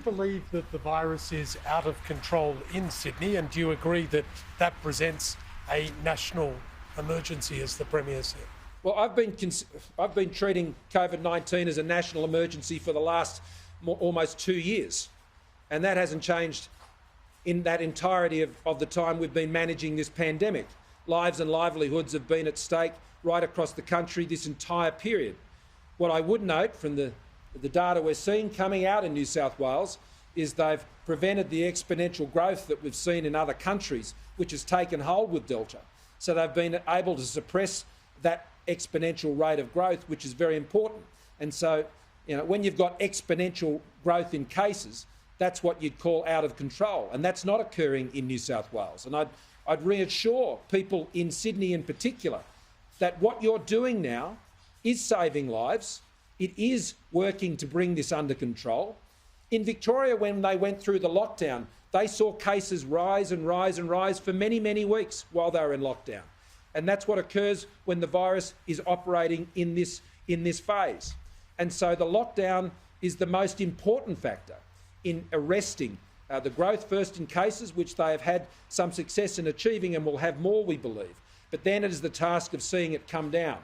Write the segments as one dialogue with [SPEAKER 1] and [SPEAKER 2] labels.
[SPEAKER 1] believe that the virus is out of control in Sydney, and do you agree that that presents a national emergency, as the Premier said?
[SPEAKER 2] Well, I've been treating COVID-19 as a national emergency for the last almost 2 years, and that hasn't changed in that entirety of the time we've been managing this pandemic. Lives and livelihoods have been at stake right across the country this entire period. What I would note from the data we're seeing coming out in New South Wales is they've prevented the exponential growth that we've seen in other countries, which has taken hold with Delta. So they've been able to suppress that exponential rate of growth, which is very important. And so, when you've got exponential growth in cases, that's what you'd call out of control. And that's not occurring in New South Wales. And I'd reassure people in Sydney in particular that what you're doing now is saving lives. It is working to bring this under control. In Victoria, when they went through the lockdown, they saw cases rise and rise and rise for many, many weeks while they were in lockdown. And that's what occurs when the virus is operating in this phase. And so the lockdown is the most important factor in arresting the growth, first in cases, which they have had some success in achieving and will have more, we believe. But then it is the task of seeing it come down.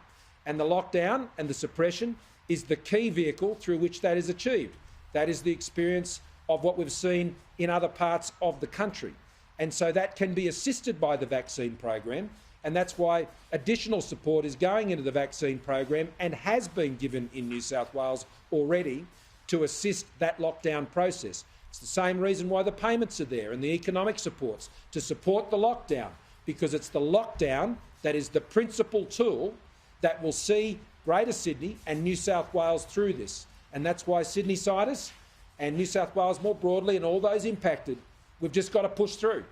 [SPEAKER 2] And the lockdown and the suppression is the key vehicle through which that is achieved. That is the experience of what we've seen in other parts of the country. And so that can be assisted by the vaccine program. And that's why additional support is going into the vaccine program and has been given in New South Wales already to assist that lockdown process. It's the same reason why the payments are there and the economic supports, to support the lockdown, because it's the lockdown that is the principal tool that will see Greater Sydney and New South Wales through this. And that's why Sydney-siders and New South Wales more broadly and all those impacted, we've just got to push through.